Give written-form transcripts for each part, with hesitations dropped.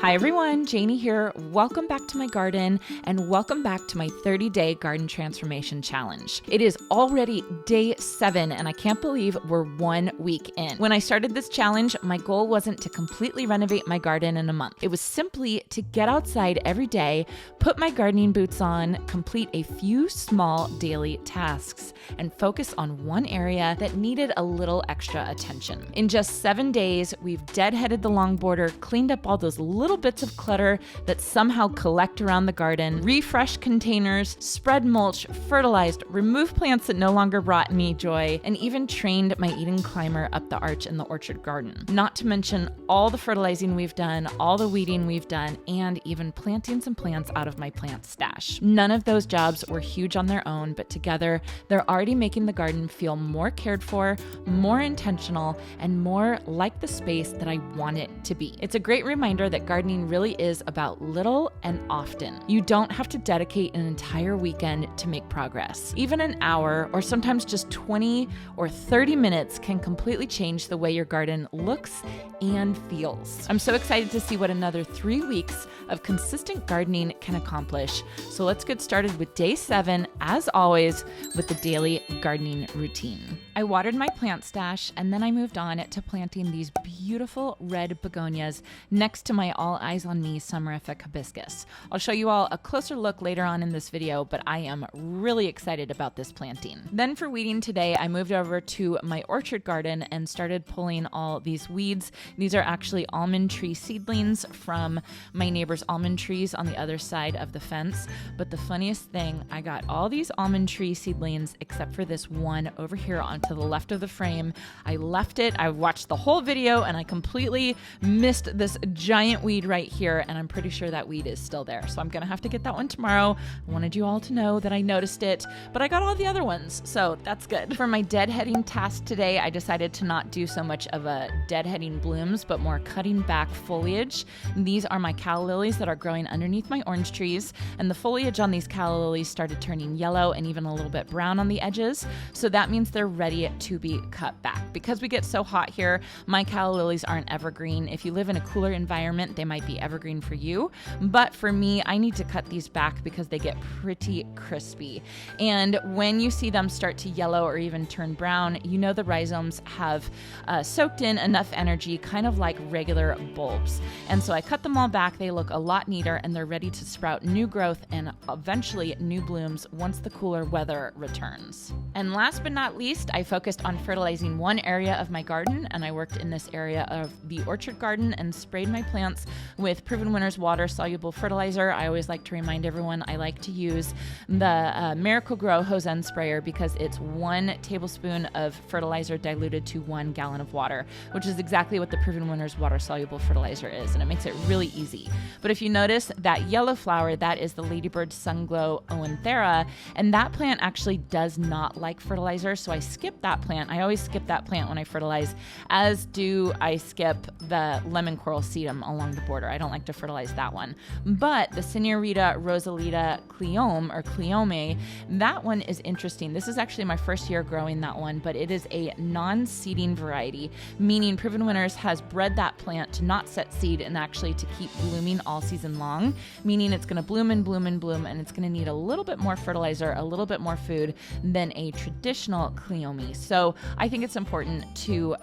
Hi everyone, Janie here. Welcome back to my garden and welcome back to my 30-day garden transformation challenge. It is already day 7 and I can't believe we're 1 week in. When I started this challenge, my goal wasn't to completely renovate my garden in a month. It was simply to get outside every day, put my gardening boots on, complete a few small daily tasks, and focus on one area that needed a little extra attention. In just 7 days, we've deadheaded the long border, cleaned up all those little bits of clutter that somehow collect around the garden, refreshed containers, spread mulch, fertilized, removed plants that no longer brought me joy, and even trained my Eden climber up the arch in the orchard garden. Not to mention all the fertilizing we've done, all the weeding we've done, and even planting some plants out of my plant stash. None of those jobs were huge on their own, but together they're already making the garden feel more cared for, more intentional, and more like the space that I want it to be. It's a great reminder that gardening really is about little and often. You don't have to dedicate an entire weekend to make progress. Even an hour, or sometimes just 20 or 30 minutes, can completely change the way your garden looks and feels. I'm so excited to see what another 3 weeks of consistent gardening can accomplish. So let's get started with day 7, as always, with the daily gardening routine. I watered my plant stash and then I moved on to planting these beautiful red begonias next to my all eyes on me summerific hibiscus. I'll show you all a closer look later on in this video, but I am really excited about this planting. Then for weeding today, I moved over to my orchard garden and started pulling all these weeds. These are actually almond tree seedlings from my neighbor's almond trees on the other side of the fence. But the funniest thing, I got all these almond tree seedlings except for this one over here onto the left of the frame. I left it, I watched the whole video, and I completely missed this giant weed right here, and I'm pretty sure that weed is still there. So I'm gonna have to get that one tomorrow. I wanted you all to know that I noticed it, but I got all the other ones, so that's good. For my deadheading task today, I decided to not do so much of a deadheading blooms, but more cutting back foliage. These are my calla lilies that are growing underneath my orange trees, and the foliage on these calla lilies started turning yellow and even a little bit brown on the edges, so that means they're ready to be cut back. Because we get so hot here, my calla lilies aren't evergreen. If you live in a cooler environment, they might be evergreen for you, but for me, I need to cut these back because they get pretty crispy. And when you see them start to yellow or even turn brown, you know the rhizomes have soaked in enough energy, kind of like regular bulbs. And so I cut them all back. They look a lot neater and they're ready to sprout new growth and eventually new blooms once the cooler weather returns. And last but not least, I focused on fertilizing one area of my garden, and I worked in this area of the orchard garden and sprayed my plants with Proven Winners water-soluble fertilizer. I always like to remind everyone I like to use the Miracle-Gro Hose End sprayer because it's 1 tablespoon of fertilizer diluted to 1 gallon of water, which is exactly what the Proven Winners water-soluble fertilizer is, and it makes it really easy. But if you notice that yellow flower, that is the Ladybird Sunglow Oenthera, and that plant actually does not like fertilizer, so I skip that plant. I always skip that plant when I fertilize, as do I skip the lemon coral sedum along the border. I don't like to fertilize that one. But the Senorita Rosalita Cleome, or Cleome, that one is interesting. This is actually my first year growing that one, but it is a non-seeding variety, meaning Proven Winners has bred that plant to not set seed and actually to keep blooming all season long, meaning it's gonna bloom and bloom and bloom, and it's gonna need a little bit more fertilizer, a little bit more food than a traditional Cleome. So I think it's important to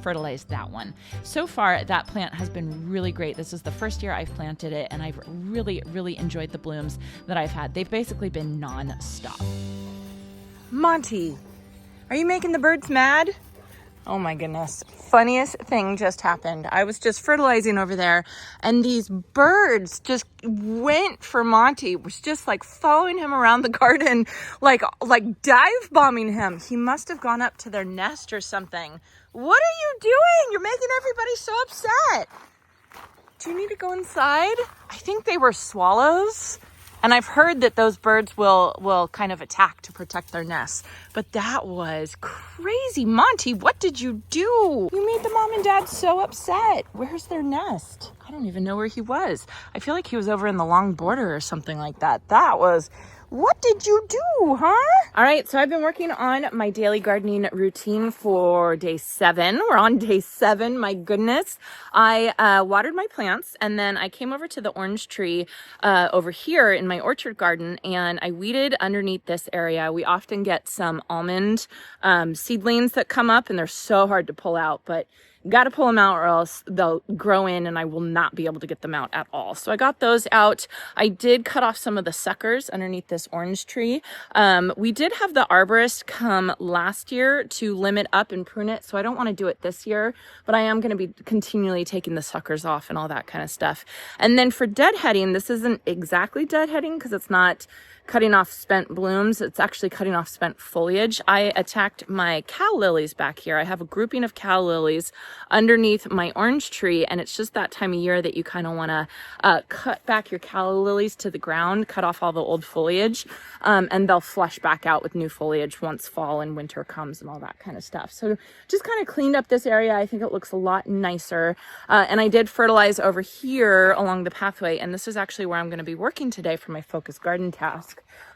fertilize that one. So far, that plant has been really great. This is the first year I've planted it, and I've really enjoyed the blooms that I've had. They've basically been non-stop. Monty, are you making the birds mad? Oh my goodness. Funniest thing just happened. I was just fertilizing over there, and these birds just went for Monty. Was just like following him around the garden, like dive bombing him. He must have gone up to their nest or something. What are you doing? You're making everybody so upset. Do you need to go inside? I think they were swallows. And I've heard that those birds will kind of attack to protect their nests. But that was crazy. Monty, what did you do? You made the mom and dad so upset. Where's their nest? I don't even know where he was. I feel like he was over in the long border or something like that. That was What did you do, huh? All right, so I've been working on my daily gardening routine for day 7. We're on day 7, my goodness. I watered my plants, and then I came over to the orange tree over here in my orchard garden, and I weeded underneath this area. We often get some almond seedlings that come up, and they're so hard to pull out, but got to pull them out or else they'll grow in and I will not be able to get them out at all. So I got those out. I did cut off some of the suckers underneath this orange tree. We did have the arborist come last year to limb it up and prune it. So I don't want to do it this year, but I am going to be continually taking the suckers off and all that kind of stuff. And then for deadheading, this isn't exactly deadheading because it's not cutting off spent blooms. It's actually cutting off spent foliage. I attacked my calla lilies back here. I have a grouping of calla lilies underneath my orange tree, and it's just that time of year that you kind of want to cut back your calla lilies to the ground, cut off all the old foliage, and they'll flush back out with new foliage once fall and winter comes and all that kind of stuff. So just kind of cleaned up this area. I think it looks a lot nicer. And I did fertilize over here along the pathway, and this is actually where I'm going to be working today for my focus garden task.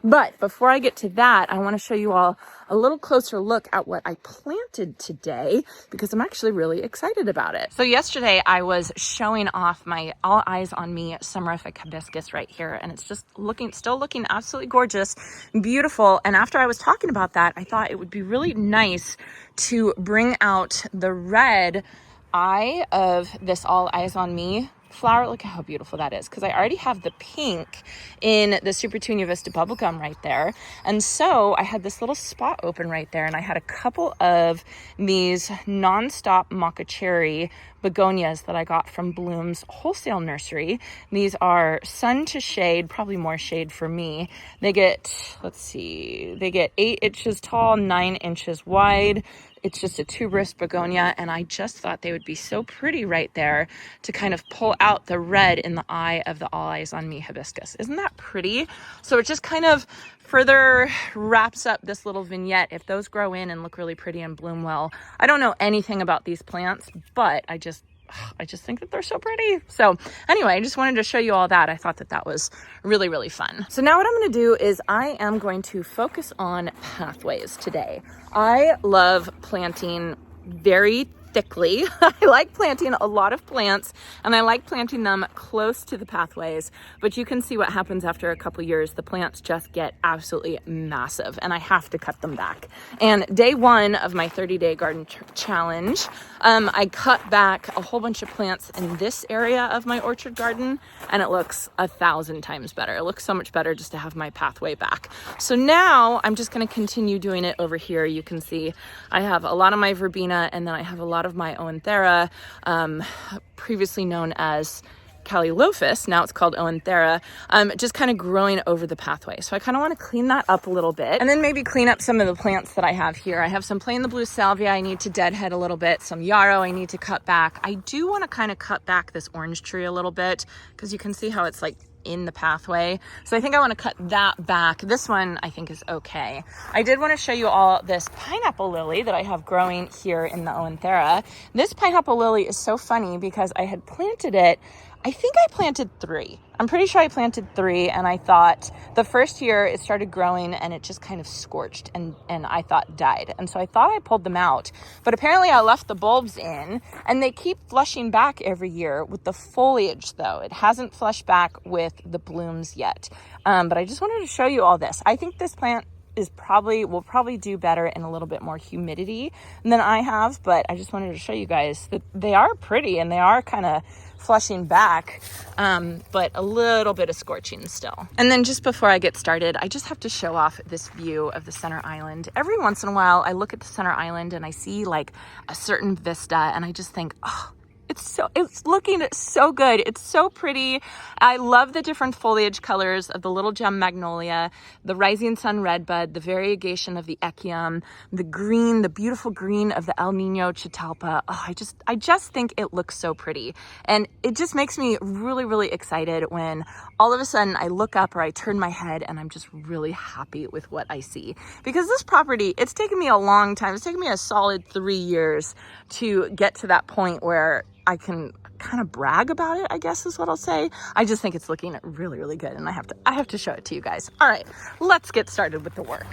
But before I get to that, I want to show you all a little closer look at what I planted today because I'm actually really excited about it. So yesterday I was showing off my All Eyes on Me summerific hibiscus right here, and it's just still looking absolutely gorgeous, beautiful. And after I was talking about that, I thought it would be really nice to bring out the red eye of this All Eyes on Me flower. Look at how beautiful that is, because I already have the pink in the Super Tunia Vista bubblegum right there. And so I had this little spot open right there, and I had a couple of these nonstop maca cherry begonias that I got from Bloom's wholesale nursery. These are sun to shade, probably more shade for me. They get, they get 8 inches tall, 9 inches wide. It's just a tuberous begonia, and I just thought they would be so pretty right there to kind of pull out the red in the eye of the All Eyes on Me hibiscus. Isn't that pretty? So it just kind of further wraps up this little vignette. If those grow in and look really pretty and bloom well. I don't know anything about these plants, but I just think that they're so pretty. So anyway, I just wanted to show you all that. I thought that that was really, really fun. So now what I'm going to do is I am going to focus on pathways today. I love planting very thickly. I like planting a lot of plants, and I like planting them close to the pathways, but you can see what happens after a couple years. The plants just get absolutely massive, and I have to cut them back. And day 1 of my 30-day garden challenge, I cut back a whole bunch of plants in this area of my orchard garden, and it looks 1,000 times better. It looks so much better just to have my pathway back. So now I'm just going to continue doing it over here. You can see I have a lot of my verbena, and then I have a lot of my Oenthera, previously known as Calliophis, now it's called Oenthera, just kind of growing over the pathway. So I kind of want to clean that up a little bit, and then maybe clean up some of the plants that I have here. I have some plain the blue salvia I need to deadhead a little bit, some yarrow I need to cut back. I do want to kind of cut back this orange tree a little bit because you can see how it's like in the pathway. So I think I want to cut that back. This one I think is okay. I did want to show you all this pineapple lily that I have growing here in the Oenthera. This pineapple lily is so funny because I had planted it, I think I planted 3. I'm pretty sure I planted 3, and I thought the first year it started growing and it just kind of scorched and I thought died. And so I thought I pulled them out, but apparently I left the bulbs in, and they keep flushing back every year with the foliage though. It hasn't flushed back with the blooms yet. But I just wanted to show you all this. I think this plant will probably do better in a little bit more humidity than I have, but I just wanted to show you guys that they are pretty and they are kind of flushing back, but a little bit of scorching still. And then just before I get started, I just have to show off this view of the center island. Every once in a while, I look at the center island and I see like a certain vista, and I just think, oh, it's looking so good. It's so pretty. I love the different foliage colors of the little gem magnolia, the rising sun redbud, the variegation of the echium, the green, the beautiful green of the El Nino Chitalpa. Oh, I just think it looks so pretty. And it just makes me really, really excited when all of a sudden I look up or I turn my head and I'm just really happy with what I see. Because this property, it's taken me a long time. It's taken me a solid 3 years to get to that point where I can kind of brag about it, I guess is what I'll say. I just think it's looking really, really good, and I have to show it to you guys. All right, let's get started with the work.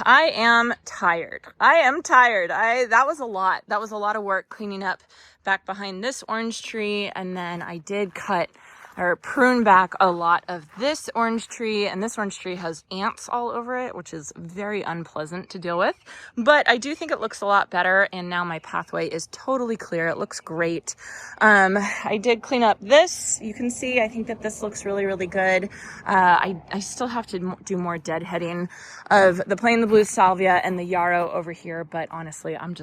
I am tired. That was a lot. That was a lot of work cleaning up back behind this orange tree. And then I did cut or prune back a lot of this orange tree. And this orange tree has ants all over it, which is very unpleasant to deal with. But I do think it looks a lot better. And now my pathway is totally clear. It looks great. I did clean up this. You can see, I think that this looks really, really good. I still have to do more deadheading of the plain the blue salvia and the yarrow over here. But honestly, I'm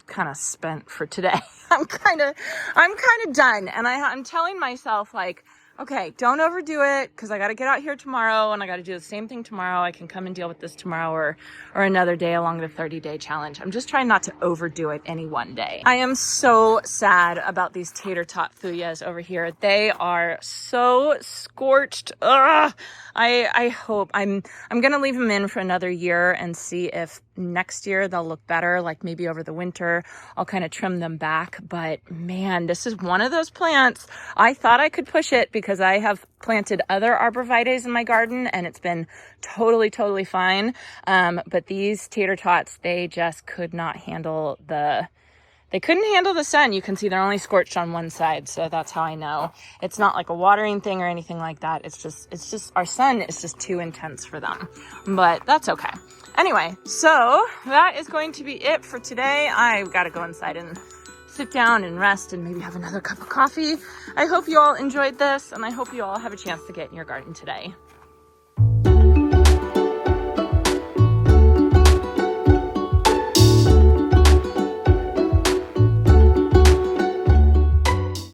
kind of spent for today. I'm kind of done. And I'm telling myself, like, okay, don't overdo it, because I got to get out here tomorrow and I got to do the same thing tomorrow. I can come and deal with this tomorrow or another day along the 30-day challenge. I'm just trying not to overdo it any one day. I am so sad about these tater tot thuyas over here. They are so scorched. Ugh. I hope I'm going to leave them in for another year and see if next year they'll look better. Like maybe over the winter, I'll kind of trim them back. But man, this is one of those plants. I thought I could push it because I have planted other arborvitaes in my garden and it's been totally, totally fine. But these tater tots, they just could not handle they couldn't handle the sun. You can see they're only scorched on one side. So that's how I know. It's not like a watering thing or anything like that. It's just our sun is just too intense for them, but that's okay. Anyway, so that is going to be it for today. I've got to go inside and sit down and rest and maybe have another cup of coffee. I hope you all enjoyed this and I hope you all have a chance to get in your garden today.